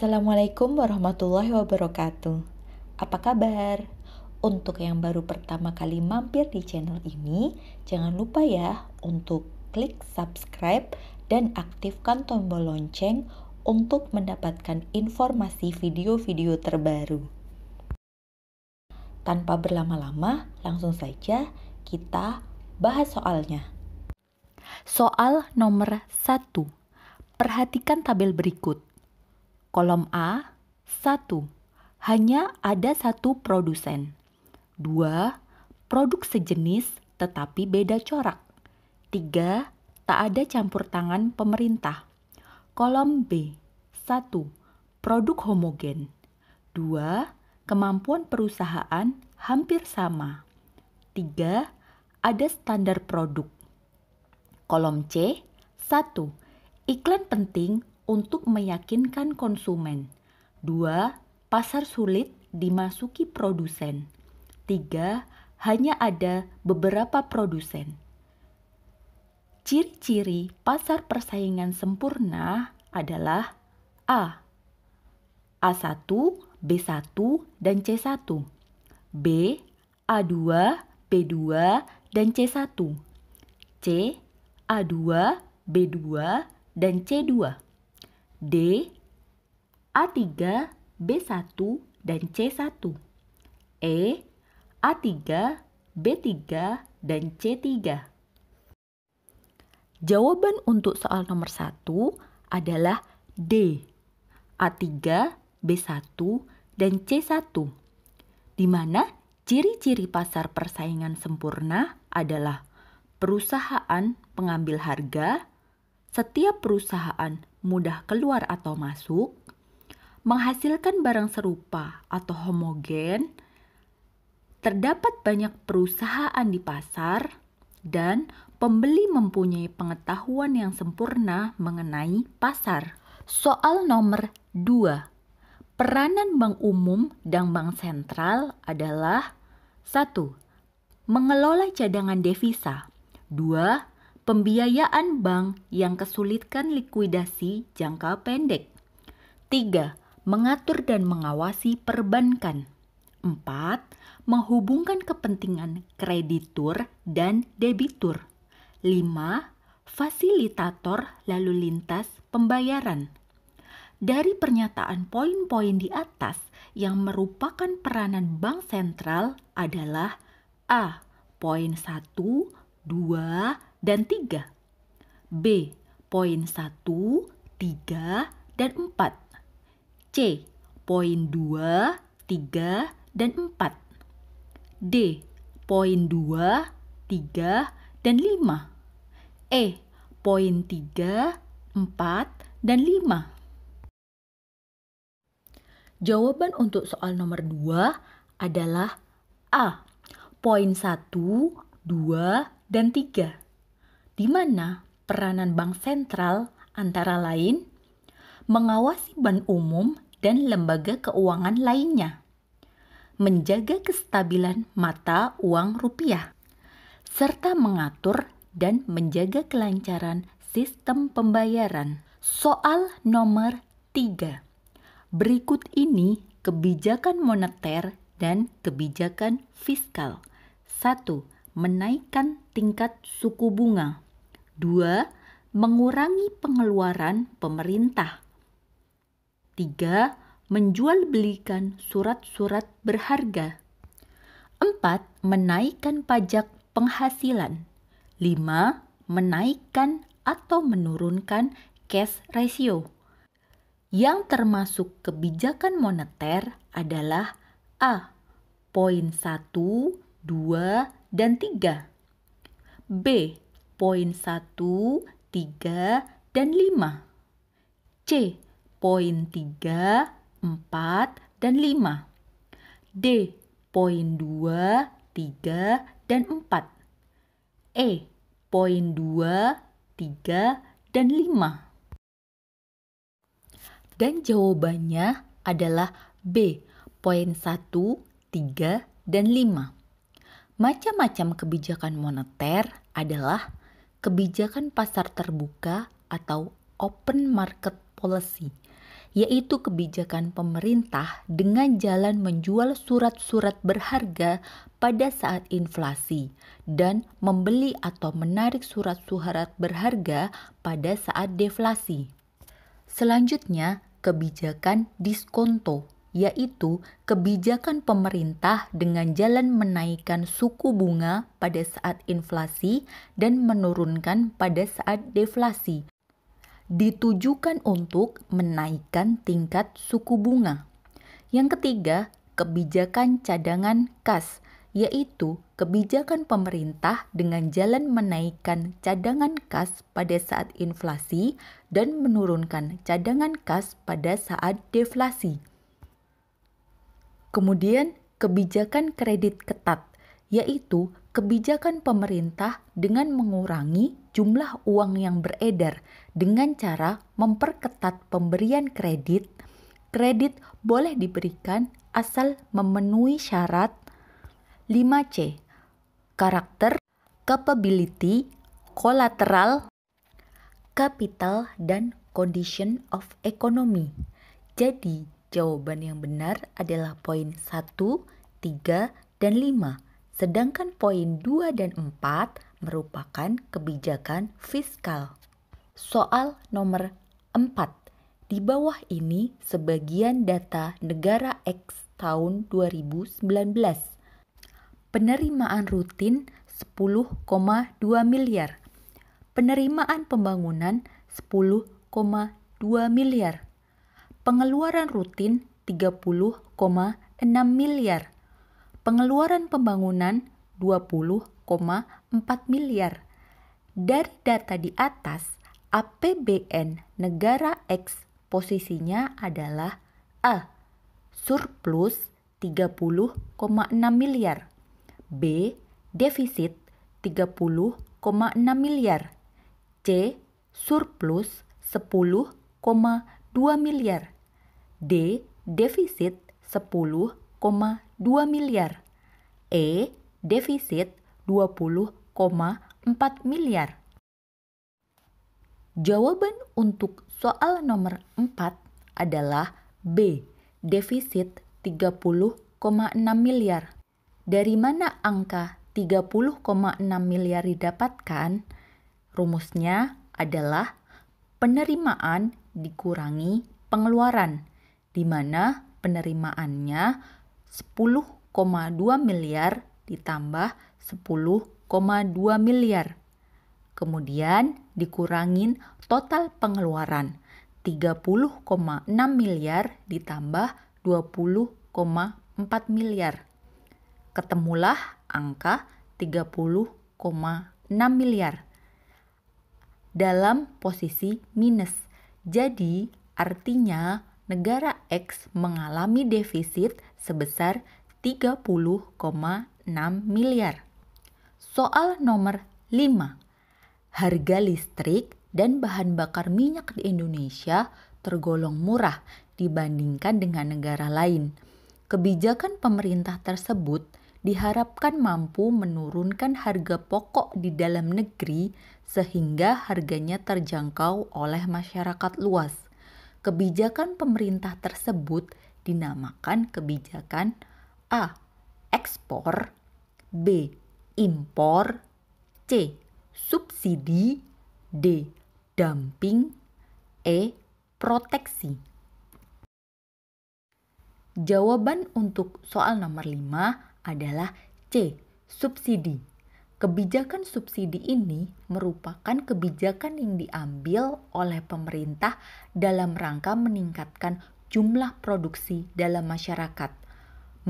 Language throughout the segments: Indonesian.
Assalamualaikum warahmatullahi wabarakatuh. Apa kabar? Untuk yang baru pertama kali mampir di channel ini, jangan lupa ya untuk klik subscribe dan aktifkan tombol lonceng untuk mendapatkan informasi video-video terbaru. Tanpa berlama-lama, langsung saja kita bahas soalnya. Soal nomor 1. Perhatikan tabel berikut. Kolom A, 1. Hanya ada satu produsen. 2. Produk sejenis tetapi beda corak. 3. Tak ada campur tangan pemerintah. Kolom B, 1. Produk homogen. 2. Kemampuan perusahaan hampir sama. 3. Ada standar produk. Kolom C, 1. Iklan penting untuk meyakinkan konsumen. 2. Pasar sulit dimasuki produsen. 3. Hanya ada beberapa produsen. Ciri-ciri pasar persaingan sempurna adalah A. A1, B1, dan C1. B. A2, B2, dan C1. C. A2, B2, dan C2. D. A3, B1, dan C1. E. A3, B3, dan C3. Jawaban untuk soal nomor 1 adalah D. A3, B1, dan C1. Di mana ciri-ciri pasar persaingan sempurna adalah perusahaan pengambil harga, setiap perusahaan mudah keluar atau masuk, menghasilkan barang serupa atau homogen, terdapat banyak perusahaan di pasar, dan pembeli mempunyai pengetahuan yang sempurna mengenai pasar. Soal nomor 2. Peranan bank umum dan bank sentral adalah 1. Mengelola cadangan devisa. 2. Pembiayaan bank yang kesulitan likuidasi jangka pendek. 3. Mengatur dan mengawasi perbankan. 4. Menghubungkan kepentingan kreditur dan debitur. 5. Fasilitator lalu lintas pembayaran. Dari pernyataan poin-poin di atas yang merupakan peranan bank sentral adalah A. Poin 1, 2, dan 3. B. Poin 1, 3, dan 4. C. Poin 2, 3, dan 4. D. Poin 2, 3, dan 5. E. Poin 3, 4, dan 5. Jawaban untuk soal nomor 2 adalah A. Poin 1, 2, dan 3. Di mana peranan bank sentral antara lain mengawasi bank umum dan lembaga keuangan lainnya, menjaga kestabilan mata uang rupiah, serta mengatur dan menjaga kelancaran sistem pembayaran. Soal nomor 3. Berikut ini kebijakan moneter dan kebijakan fiskal. 1. Menaikkan tingkat suku bunga. 2. Mengurangi pengeluaran pemerintah. 3. Menjual belikan surat-surat berharga. 4. Menaikkan pajak penghasilan. 5. Menaikkan atau menurunkan cash ratio. Yang termasuk kebijakan moneter adalah A. Poin 1, 2, dan 3. B. Poin 1, 3, dan 5. C. Poin 3, 4, dan 5. D. Poin 2, 3, dan 4. E. Poin 2, 3, dan 5. Dan jawabannya adalah B. Poin 1, 3, dan 5. Macam-macam kebijakan moneter adalah kebijakan pasar terbuka atau open market policy yaitu kebijakan pemerintah dengan jalan menjual surat-surat berharga pada saat inflasi dan membeli atau menarik surat-surat berharga pada saat deflasi. Selanjutnya, kebijakan diskonto, yaitu kebijakan pemerintah dengan jalan menaikkan suku bunga pada saat inflasi dan menurunkan pada saat deflasi. Ditujukan untuk menaikkan tingkat suku bunga. Yang ketiga, kebijakan cadangan kas, yaitu kebijakan pemerintah dengan jalan menaikkan cadangan kas pada saat inflasi dan menurunkan cadangan kas pada saat deflasi. Kemudian, kebijakan kredit ketat, yaitu kebijakan pemerintah dengan mengurangi jumlah uang yang beredar dengan cara memperketat pemberian kredit. Kredit boleh diberikan asal memenuhi syarat 5C, karakter, capability, collateral, capital, dan condition of economy. Jadi, jawaban yang benar adalah poin 1, 3, dan 5. Sedangkan poin 2 dan 4 merupakan kebijakan fiskal. Soal nomor 4. Di bawah ini sebagian data negara X tahun 2019. Penerimaan rutin 10,2 miliar. Penerimaan pembangunan 10,2 miliar. Pengeluaran rutin 30,6 miliar. Pengeluaran pembangunan 20,4 miliar. Dari data di atas, APBN negara X posisinya adalah A. Surplus 30,6 miliar. B. Defisit 30,6 miliar. C. Surplus 10,2 miliar. D. Defisit 10,2 miliar. E. Defisit 20,4 miliar. Jawaban untuk soal nomor 4 adalah B. Defisit 30,6 miliar. Dari mana angka 30,6 miliar didapatkan? Rumusnya adalah penerimaan dikurangi pengeluaran, di mana penerimaannya 10,2 miliar ditambah 10,2 miliar. Kemudian dikurangin total pengeluaran 30,6 miliar ditambah 20,4 miliar. Ketemulah angka 30,6 miliar dalam posisi minus. Jadi artinya negara X mengalami defisit sebesar 30,6 miliar. Soal nomor 5. Harga listrik dan bahan bakar minyak di Indonesia tergolong murah dibandingkan dengan negara lain. Kebijakan pemerintah tersebut diharapkan mampu menurunkan harga pokok di dalam negeri sehingga harganya terjangkau oleh masyarakat luas. Kebijakan pemerintah tersebut dinamakan kebijakan A. Ekspor, B. Impor, C. Subsidi, D. Dumping, E. Proteksi. Jawaban untuk soal nomor 5 adalah C. Subsidi. Kebijakan subsidi ini merupakan kebijakan yang diambil oleh pemerintah dalam rangka meningkatkan jumlah produksi dalam masyarakat.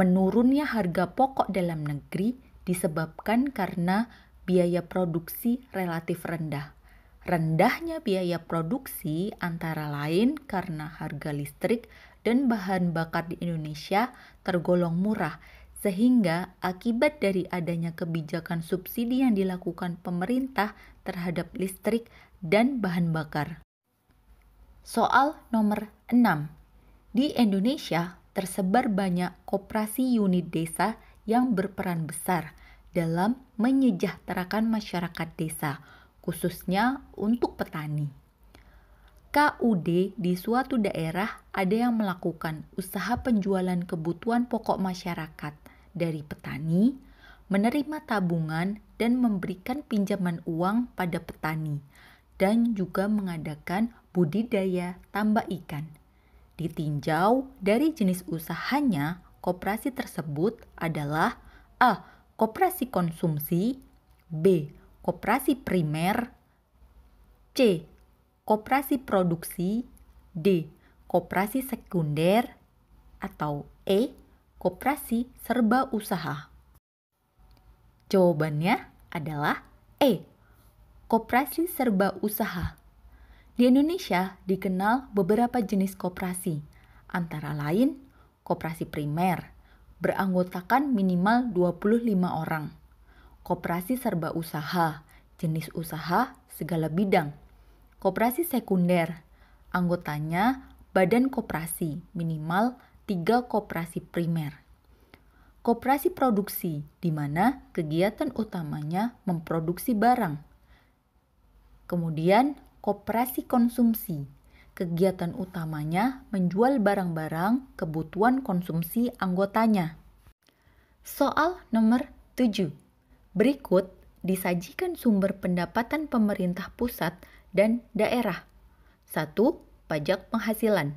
Menurunnya harga pokok dalam negeri disebabkan karena biaya produksi relatif rendah. Rendahnya biaya produksi antara lain karena harga listrik dan bahan bakar di Indonesia tergolong murah, sehingga akibat dari adanya kebijakan subsidi yang dilakukan pemerintah terhadap listrik dan bahan bakar. Soal nomor 6. Di Indonesia tersebar banyak koperasi unit desa yang berperan besar dalam menyejahterakan masyarakat desa, khususnya untuk petani. KUD di suatu daerah ada yang melakukan usaha penjualan kebutuhan pokok masyarakat dari petani, menerima tabungan dan memberikan pinjaman uang pada petani, dan juga mengadakan budidaya tambak ikan. Ditinjau dari jenis usahanya, koperasi tersebut adalah A. Koperasi konsumsi, B. Koperasi primer, C. Koperasi produksi, D. Koperasi sekunder, atau E. Koperasi serba usaha. Jawabannya adalah E. Koperasi serba usaha. Di Indonesia dikenal beberapa jenis koperasi, antara lain koperasi primer, beranggotakan minimal 25 orang. Koperasi serba usaha, jenis usaha segala bidang. Koperasi sekunder, anggotanya badan koperasi, minimal 3 koperasi primer. Koperasi produksi, di mana kegiatan utamanya memproduksi barang. Kemudian, koperasi konsumsi, kegiatan utamanya menjual barang-barang kebutuhan konsumsi anggotanya. Soal nomor 7. Berikut disajikan sumber pendapatan pemerintah pusat dan daerah. 1. Pajak penghasilan.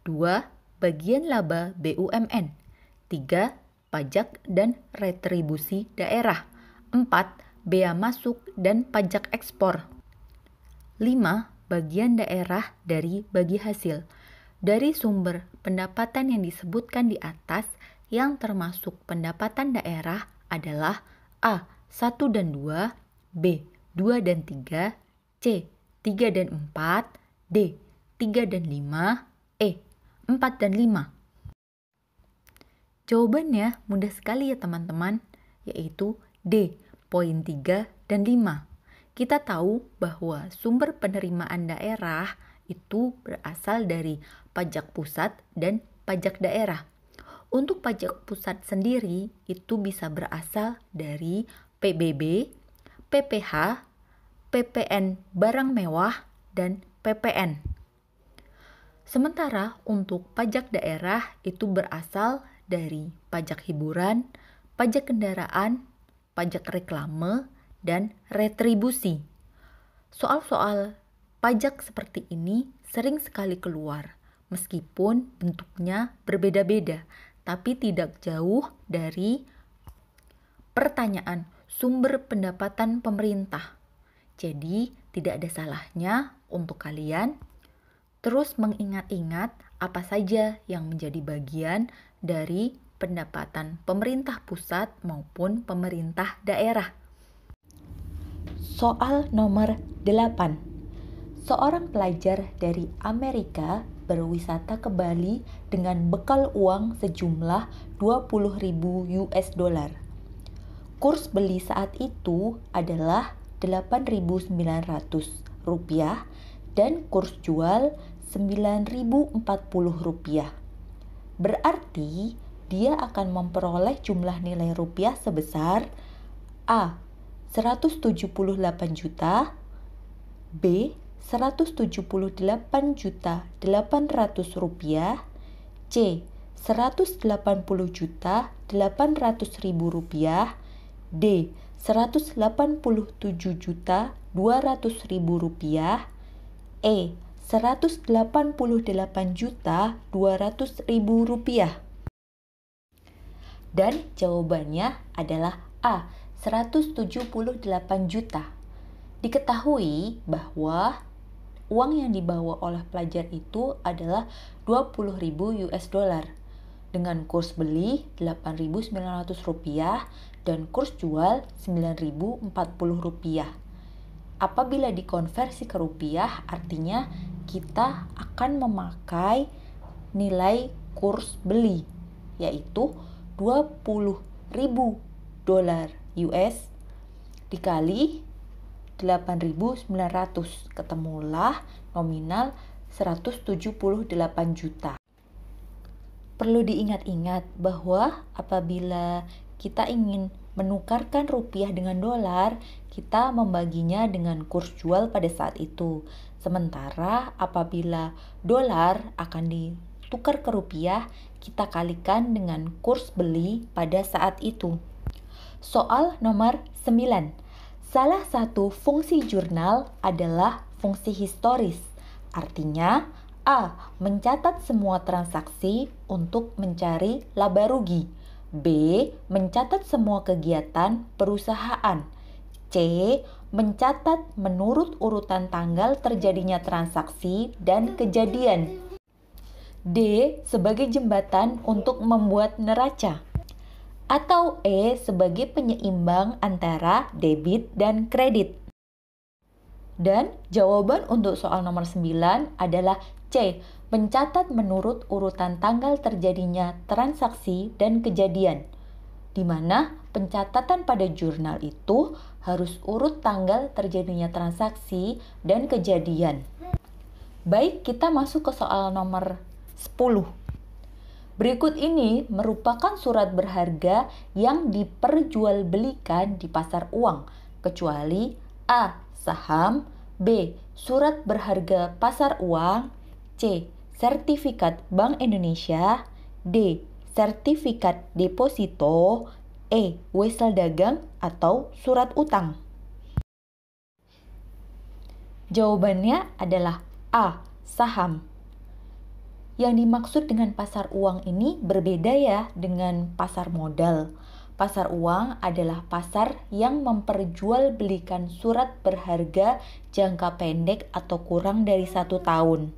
2. Bagian laba BUMN. 3. Pajak dan retribusi daerah. 4. Bea masuk dan pajak ekspor. 5. Bagian daerah dari bagi hasil. Dari sumber pendapatan yang disebutkan di atas, yang termasuk pendapatan daerah adalah A. 1 dan 2, B. 2 dan 3, C. 3 dan 4, D. 3 dan 5, E. 4 dan 5. Jawabannya mudah sekali ya teman-teman, yaitu D. Poin 3 dan 5. Kita tahu bahwa sumber penerimaan daerah itu berasal dari pajak pusat dan pajak daerah. Untuk pajak pusat sendiri itu bisa berasal dari PBB, PPH, PPN barang mewah, dan PPN. Sementara untuk pajak daerah itu berasal dari pajak hiburan, pajak kendaraan, pajak reklame, dan retribusi. Soal-soal pajak seperti ini sering sekali keluar, meskipun bentuknya berbeda-beda, tapi tidak jauh dari pertanyaan sumber pendapatan pemerintah. Jadi, tidak ada salahnya untuk kalian terus mengingat-ingat apa saja yang menjadi bagian dari pendapatan pemerintah pusat maupun pemerintah daerah. Soal nomor 8. Seorang pelajar dari Amerika berwisata ke Bali dengan bekal uang sejumlah 20.000 US dollar. Kurs beli saat itu adalah 8.900 rupiah dan kurs jual 9.040 rupiah. Berarti dia akan memperoleh jumlah nilai rupiah sebesar A. 178 juta, B. 178.800 rupiah, C. 180.800.000 rupiah, D. 187.200.000 rupiah, E. 188.200.000 rupiah. Dan jawabannya adalah A. 178 juta. Diketahui bahwa uang yang dibawa oleh pelajar itu adalah 20.000 US dollar dengan kurs beli 8.900 rupiah dan kurs jual 9.040 rupiah. Apabila dikonversi ke rupiah, artinya kita akan memakai nilai kurs beli, yaitu 20.000 dolar US dikali 8.900, ketemulah nominal 178 juta. Perlu diingat-ingat bahwa apabila kita ingin menukarkan rupiah dengan dolar, kita membaginya dengan kurs jual pada saat itu. Sementara apabila dolar akan ditukar ke rupiah, kita kalikan dengan kurs beli pada saat itu. Soal nomor 9. Salah satu fungsi jurnal adalah fungsi historis. Artinya, A. Mencatat semua transaksi untuk mencari laba rugi. B. Mencatat semua kegiatan perusahaan. C. Mencatat menurut urutan tanggal terjadinya transaksi dan kejadian. D. Sebagai jembatan untuk membuat neraca. Atau E. Sebagai penyeimbang antara debit dan kredit. Dan jawaban untuk soal nomor 9 adalah C. Mencatat menurut urutan tanggal terjadinya transaksi dan kejadian, di mana pencatatan pada jurnal itu harus urut tanggal terjadinya transaksi dan kejadian. Baik, kita masuk ke soal nomor 10. Berikut ini merupakan surat berharga yang diperjualbelikan di pasar uang, kecuali A. Saham, B. Surat berharga pasar uang, C. Sertifikat Bank Indonesia, D. Sertifikat deposito, E. Wesel dagang atau surat utang. Jawabannya adalah A. Saham. Yang dimaksud dengan pasar uang ini berbeda ya dengan pasar modal. Pasar uang adalah pasar yang memperjualbelikan surat berharga jangka pendek atau kurang dari 1 tahun.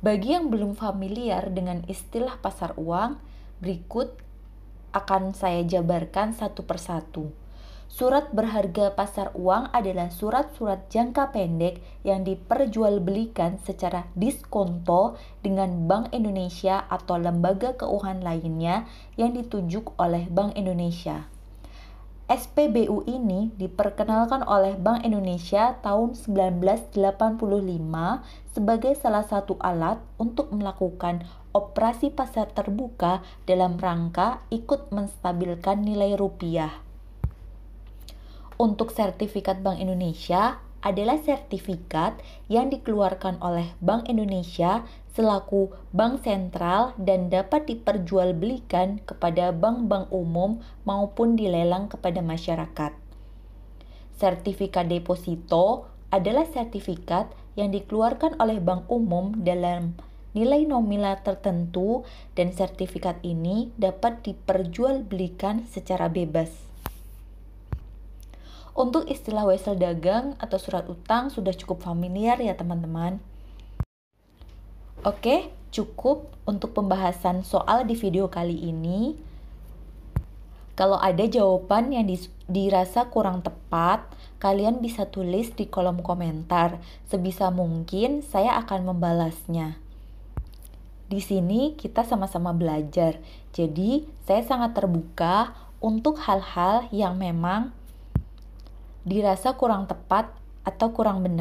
Bagi yang belum familiar dengan istilah pasar uang, berikut akan saya jabarkan satu persatu. Surat berharga pasar uang adalah surat-surat jangka pendek yang diperjualbelikan secara diskonto dengan Bank Indonesia atau lembaga keuangan lainnya yang ditunjuk oleh Bank Indonesia. SPBU ini diperkenalkan oleh Bank Indonesia tahun 1985 sebagai salah satu alat untuk melakukan operasi pasar terbuka dalam rangka ikut menstabilkan nilai rupiah. Untuk sertifikat Bank Indonesia adalah sertifikat yang dikeluarkan oleh Bank Indonesia selaku bank sentral dan dapat diperjualbelikan kepada bank-bank umum maupun dilelang kepada masyarakat. Sertifikat deposito adalah sertifikat yang dikeluarkan oleh bank umum dalam nilai nominal tertentu dan sertifikat ini dapat diperjualbelikan secara bebas. Untuk istilah wesel dagang atau surat utang sudah cukup familiar ya teman-teman. Oke, cukup untuk pembahasan soal di video kali ini. Kalau ada jawaban yang dirasa kurang tepat, kalian bisa tulis di kolom komentar. Sebisa mungkin saya akan membalasnya. Di sini kita sama-sama belajar. Jadi, saya sangat terbuka untuk hal-hal yang memang dirasa kurang tepat atau kurang benar.